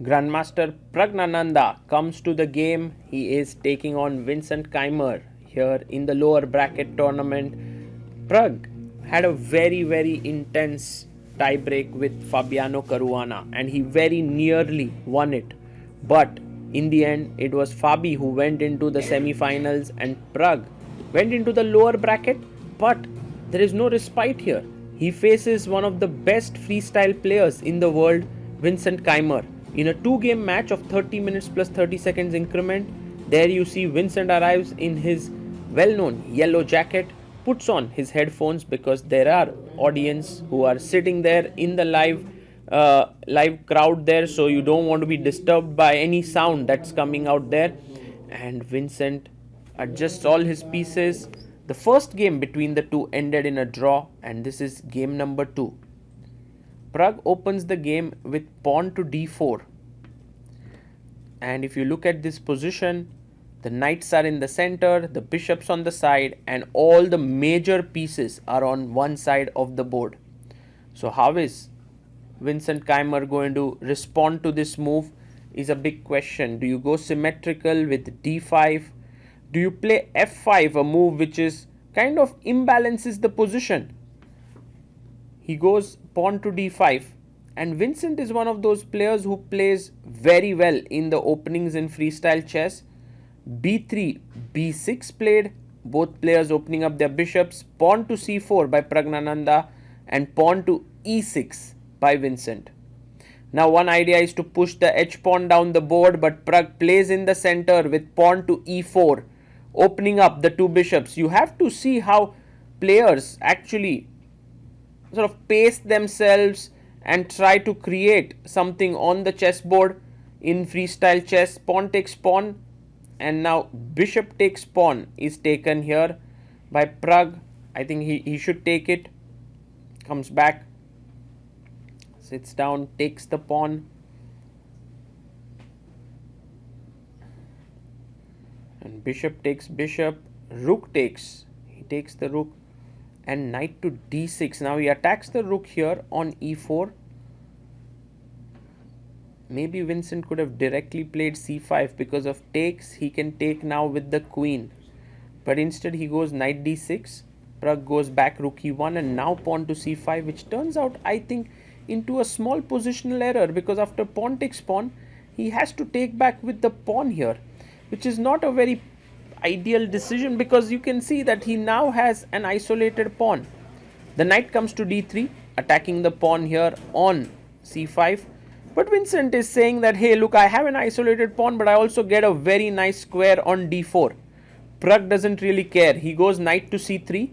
Grandmaster Praggnanandhaa comes to the game. He is taking on Vincent Keymer here in the lower bracket tournament. Pragg had a very intense tiebreak with Fabiano Caruana and he very nearly won it. But in the end, it was Fabi who went into the semi-finals and Pragg went into the lower bracket. But there is no respite here. He faces one of the best freestyle players in the world, Vincent Keymer. In a 2-game match of 30 minutes plus 30 seconds increment, there you see Vincent arrives in his well-known yellow jacket, puts on his headphones because there are audience who are sitting there in the live crowd there, so you don't want to be disturbed by any sound that's coming out there. And Vincent adjusts all his pieces. The first game between the two ended in a draw, and this is game number 2. Pragg opens the game with pawn to d4, and if you look at this position, the knights are in the center, the bishops on the side, and all the major pieces are on one side of the board. So how is Vincent Keymer going to respond to this move is a big question. Do you go symmetrical with d5? Do you play f5, a move which is kind of imbalances the position? He goes pawn to d5, and Vincent is one of those players who plays very well in the openings in freestyle chess. b3, b6 played, both players opening up their bishops, pawn to c4 by Praggnanandhaa and pawn to e6 by Vincent. Now one idea is to push the h pawn down the board, but Pragg plays in the center with pawn to e4, opening up the two bishops. You have to see how players actually sort of pace themselves and try to create something on the chessboard in freestyle chess. Pawn takes pawn, and now bishop takes pawn is taken here by Pragg. I think he should take it. Comes back, sits down, takes the pawn, and bishop takes bishop, rook takes, he takes the rook, and knight to d6. Now he attacks the rook here on e4. Maybe Vincent could have directly played c5 because of takes. He can take now with the queen, but instead he goes knight d6. Pragg goes back rook e1 and now pawn to c5, which turns out, I think, into a small positional error, because after pawn takes pawn, he has to take back with the pawn here, which is not a very ideal decision, because you can see that he now has an isolated pawn. The knight comes to d3, attacking the pawn here on c5. But Vincent is saying that, hey, look, I have an isolated pawn, but I also get a very nice square on d4. Pragg doesn't really care. He goes knight to c3.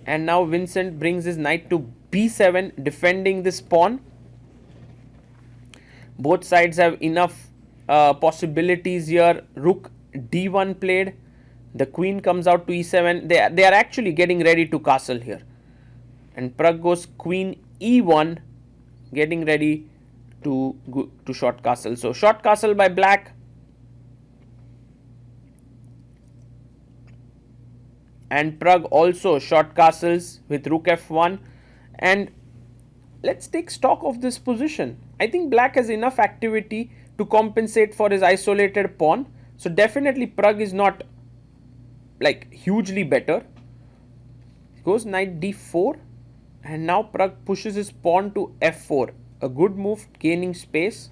And now Vincent brings his knight to b7, defending this pawn. Both sides have enough possibilities here. Rook d1 played. The queen comes out to e7. They are actually getting ready to castle here. And Pragg goes queen e1, getting ready to go to short castle. So short castle by black. And Pragg also short castles with rook f1. And let's take stock of this position. I think black has enough activity to compensate for his isolated pawn. So definitely Pragg is not like hugely better. He goes knight d4, and now Pragg pushes his pawn to f4. A good move, gaining space.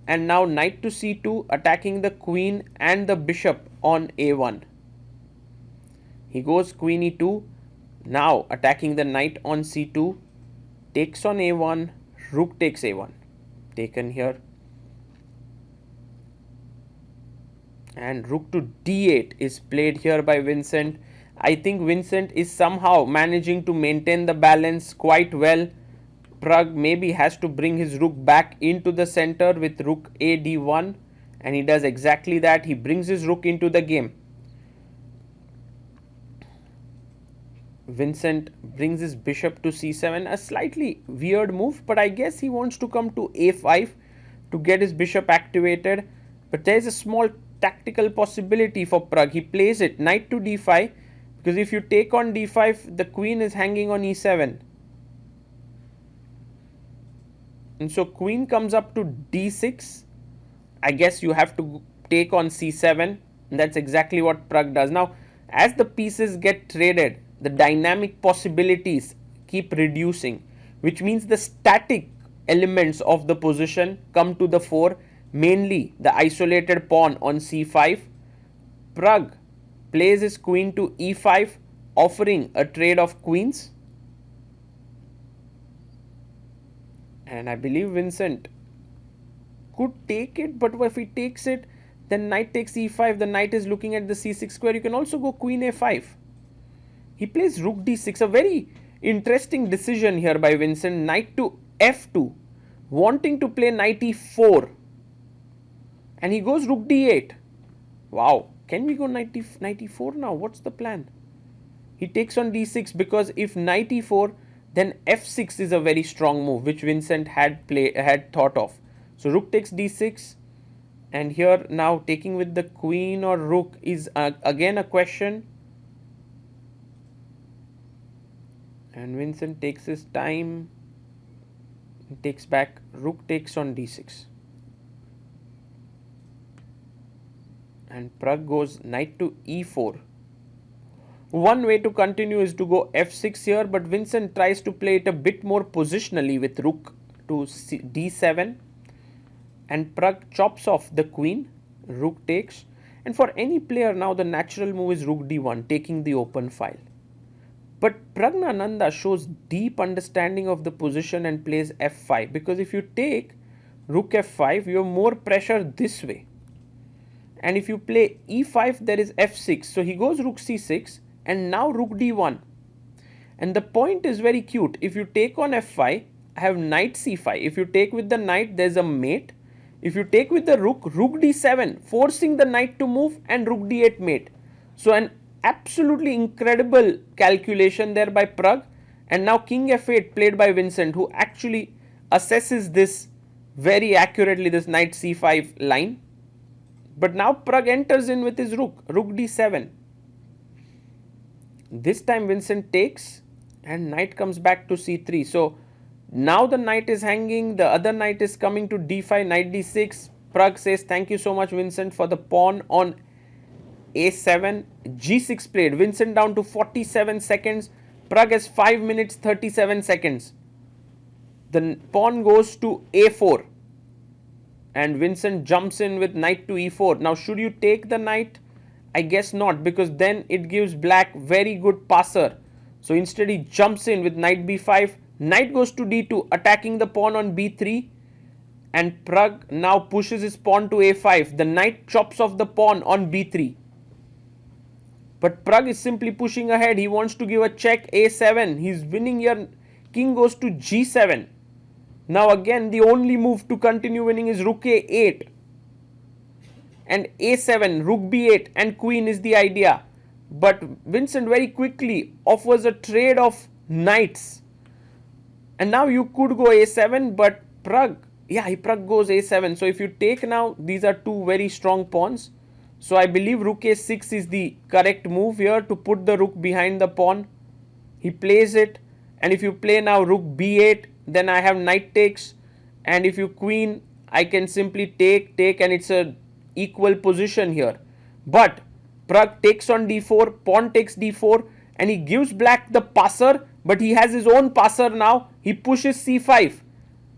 And now knight to c2, attacking the queen and the bishop on a1. He goes queen e2, now attacking the knight on c2, takes on a1, rook takes a1, taken here. And rook to d8 is played here by Vincent. I think Vincent is somehow managing to maintain the balance quite well. Pragg maybe has to bring his rook back into the center with rook a d1, and he does exactly that. He brings his rook into the game. Vincent brings his bishop to c7, a slightly weird move, but I guess he wants to come to a5 to get his bishop activated. But there is a small tactical possibility for Pragg. He plays it knight to d5, because if you take on d5, the queen is hanging on e7. And so queen comes up to d6. I guess you have to take on c7. And that's exactly what Pragg does. Now, as the pieces get traded, the dynamic possibilities keep reducing, which means the static elements of the position come to the fore, mainly the isolated pawn on c5. Pragg plays his queen to e5, offering a trade of queens. And I believe Vincent could take it, but if he takes it, then knight takes e5, the knight is looking at the c6 square. You can also go queen a5. He plays rook d6, a very interesting decision here by Vincent. Knight to f2, wanting to play knight e4, and he goes rook d8. Wow, can we go knight e4 now? What's the plan? He takes on d6, because if knight e4, then f6 is a very strong move, which Vincent had thought of. So rook takes d6, and here now taking with the queen or rook is again a question. And Vincent takes his time, takes back, rook takes on d6. And Pragg goes knight to e4. One way to continue is to go f6 here, but Vincent tries to play it a bit more positionally with rook to d7. And Pragg chops off the queen, rook takes. And for any player now, the natural move is rook d1, taking the open file. But Praggnanandhaa shows deep understanding of the position and plays f5, because if you take rook f5, you have more pressure this way. And if you play e5, there is f6. So he goes rook c6, and now rook d1. And the point is very cute. If you take on f5, I have knight c5. If you take with the knight, there's a mate. If you take with the rook, rook d7, forcing the knight to move, and rook d8 mate. So an absolutely incredible calculation there by Pragg. And now king f8 played by Vincent, who actually assesses this very accurately, this knight c5 line. But now Pragg enters in with his rook, rook d7. This time Vincent takes, and knight comes back to c3. So now the knight is hanging, the other knight is coming to d5, knight d6. Pragg says, thank you so much, Vincent, for the pawn on a7. g6 played, Vincent down to 47 seconds. Pragg has 5 minutes 37 seconds. The pawn goes to a4, and Vincent jumps in with knight to e4. Now should you take the knight? I guess not, because then it gives black very good passer. So instead he jumps in with knight b5. Knight goes to d2, attacking the pawn on b3. And Pragg now pushes his pawn to a5. The knight chops off the pawn on b3. But Pragg is simply pushing ahead. He wants to give a check, a7. He's winning here. King goes to g7. Now again, the only move to continue winning is rook a8. And a7, rook b8, and queen is the idea. But Vincent very quickly offers a trade of knights. And now you could go a7, but Pragg goes a7. So if you take now, these are two very strong pawns. So I believe rook a6 is the correct move here to put the rook behind the pawn. He plays it. And if you play now rook b8, then I have knight takes. And if you queen, I can simply take, and it's a equal position here. But Pragg takes on d4, pawn takes d4, and he gives black the passer, but he has his own passer now. He pushes c5.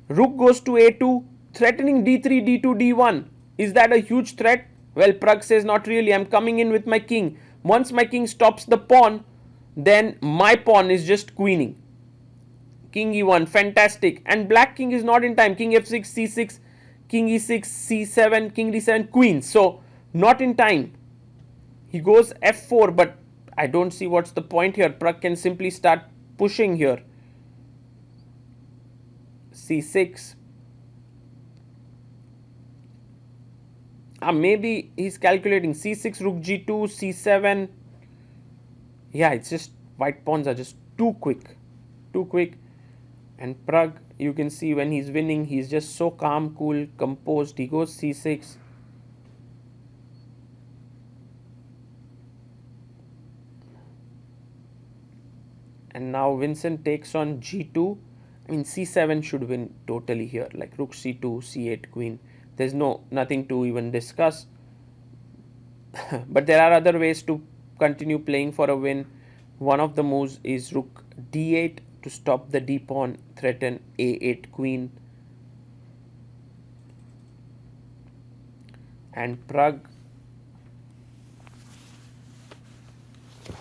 Rook goes to a2, threatening d3, d2, d1. Is that a huge threat? Well, Pragg says not really. I'm coming in with my king. Once my king stops the pawn, then my pawn is just queening. King e1, fantastic. And black king is not in time. King f6, c6, king e6, c7, king d7, queen. So not in time. He goes f4, but I don't see what's the point here. Pragg can simply start pushing here. c6. Maybe he's calculating c6, rook g2, c7. Yeah, it's just white pawns are just too quick. And Pragg, you can see when he's winning, he's just so calm, cool, composed. He goes c6. And now Vincent takes on g2. mean, c7 should win totally here, like rook c2, c8, queen. There's nothing to even discuss. But there are other ways to continue playing for a win. One of the moves is rook d8 to stop the d pawn, threaten a8 queen. And Pragg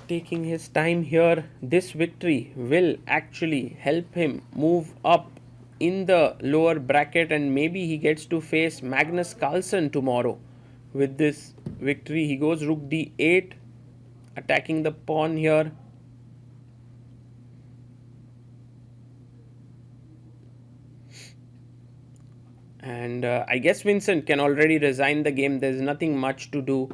taking his time here. This victory will actually help him move up in the lower bracket, and maybe he gets to face Magnus Carlsen tomorrow. With this victory, he goes rook d8, attacking the pawn here. And I guess Vincent can already resign the game. There's nothing much to do.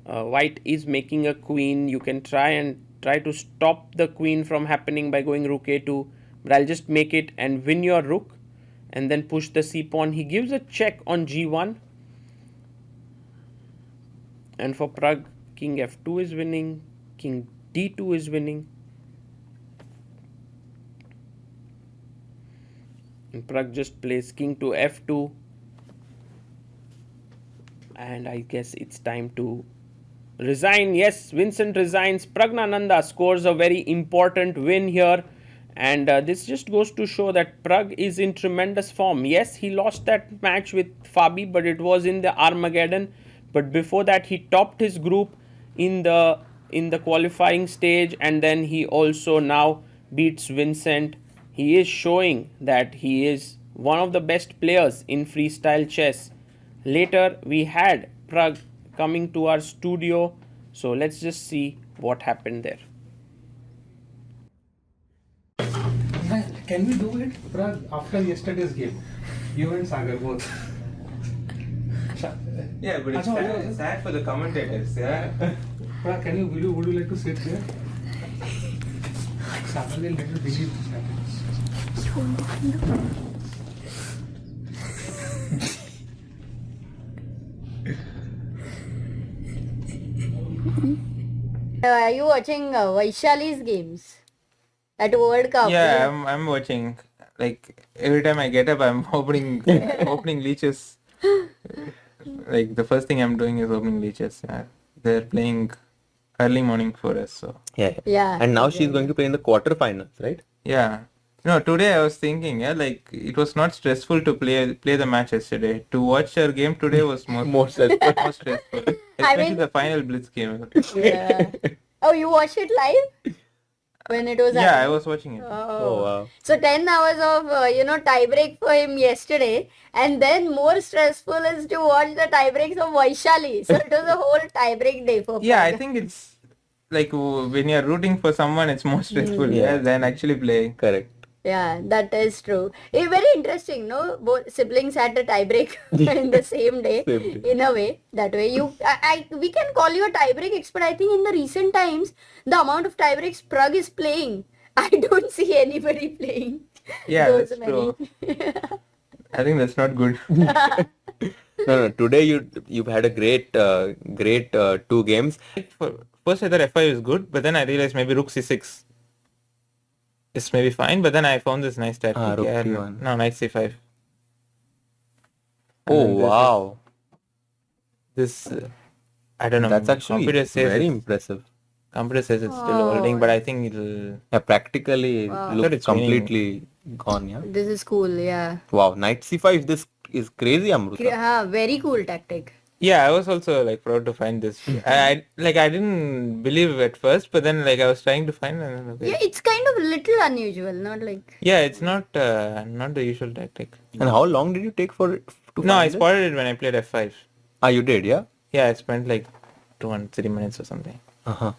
White is making a queen. You can try to stop the queen from happening by going rook a2, but I'll just make it and win your rook and then push the c pawn. He gives a check on g1, and for Pragg, king f2 is winning, king d2 is winning, and Pragg just plays king to f2, and I guess it's time to resign. Yes, Vincent resigns. Praggnanandhaa scores a very important win here, and this just goes to show that Pragg is in tremendous form. Yes, he lost that match with Fabi, but it was in the Armageddon. But before that, he topped his group in the qualifying stage, and then he also now beats Vincent. He is showing that he is one of the best players in freestyle chess. Later, we had Pragg coming to our studio, so let's just see what happened there. Can we do it, Pragg, after yesterday's game? You and Sagar both. Yeah, but it's sad for the commentators, yeah. Pragg, would you like to sit there? Sagar will let us begin this happens. Are you watching Vaishali's games at World Cup? Yeah, I'm watching. Like every time I get up, I'm opening leeches. Like the first thing I'm doing is opening leeches. Yeah. They're playing early morning for us, so Yeah. And now she's going to play in the quarterfinals, right? yeah. No, today I was thinking, like it was not stressful to play the match yesterday. To watch her game today was more stressful. more stressful. Especially the final blitz game. Yeah. Oh, you watched it live? When it was Yeah, I happening? was watching it. Oh, wow. So 10 hours of, tie break for him yesterday, and then more stressful is to watch the tie breaks of Vaishali. So it was a whole tie break day for Yeah, I Pragg. think it's like when you're rooting for someone, it's more stressful Yeah. than actually playing. Correct. Yeah, that is true. It's very interesting, no? Both siblings had a tie break in the same day. Same day. In a way, that way we can call you a tie break expert. I think in the recent times, the amount of tie breaks Pragg is playing, I don't see anybody playing. Yeah, those that's many. true. I think that's not good. No. Today you've had a great 2 games. First I thought f5 is good, but then I realized maybe rook c6 is maybe fine, but then I found this nice tactic. rook Yeah, c1. no, knight c5. Oh, And then wow. This I don't know. That's actually computer says very it's- impressive. Computer says it's still Oh. holding, but I think it'll. Yeah, practically Wow. Thought looks it's winning. completely gone, yeah. This is cool, yeah. Wow, knight c5, this is crazy, Amruta. Very cool tactic. Yeah, I was also like proud to find this. I didn't believe at first, but then like I was trying to find and then, okay. Yeah, it's kind of a little unusual, not like... Yeah, it's not the usual tactic. And how long did you take to No, I find it? spotted it when I played f5. Ah, you did, yeah? Yeah, I spent like 203 minutes or something. Uh-huh.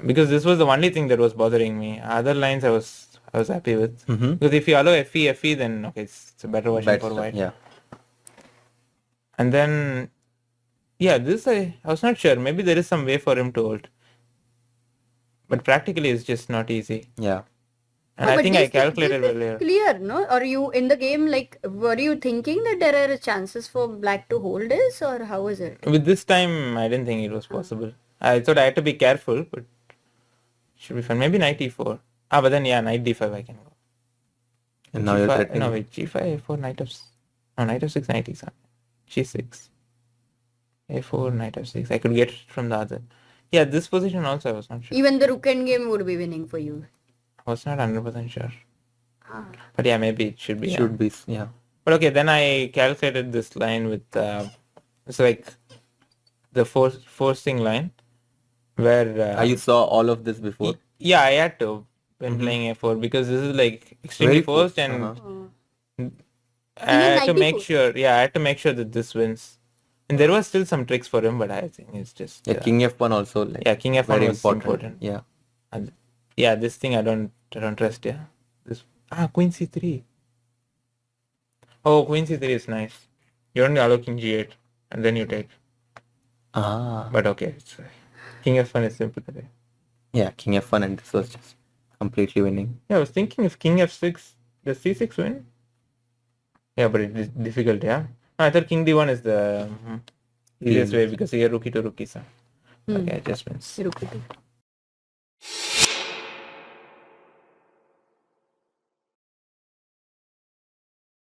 Because this was the only thing that was bothering me. Other lines I was happy with. Mhm. Because if you allow fe, then okay, it's a better version That's for white. yeah. And then, yeah, this I was not sure. Maybe there is some way for him to hold. But practically it's just not easy. Yeah. And Oh, I but think I this is calculated earlier. clear, no? Or you, in the game, like, were you thinking that there are chances for black to hold this, or how is it? With this time, I didn't think it was possible. I thought I had to be careful, but should be fine. Maybe knight e4. But then yeah, knight d5 I can go. And now you're G5, threatening. no, wait, G5, A4, knight f6, knight e7, G6, A4, knight f6. I could get it from the other. Yeah, this position also I was not sure. Even the rook endgame would be winning for you. I was not 100% sure. Ah. But yeah, maybe it should be. Yeah. Should be, yeah. But okay, then I calculated this line with, it's like the forcing line where... You saw all of this before? Yeah, I had to when playing A4 because this is like extremely Very forced forced, and Oh. I had to make 94. sure. Yeah, I had to make sure that this wins. And there was still some tricks for him, but I think it's just Yeah, King F1 also, like, yeah, King F1 very was important. Yeah. And yeah, this thing I don't trust. Yeah, this Queen C3. Oh, Queen C3 is nice. You only allow King G8 and then you take. Ah. But okay, it's, King F1 is simple today. Yeah, King F1 and this was just completely winning. Yeah, I was thinking if King F6, does C6 win? Yeah, but it is difficult, yeah. No, I thought King D1 is the easiest way because here rookie to rookie, so. Okay, adjustments. Rook e2.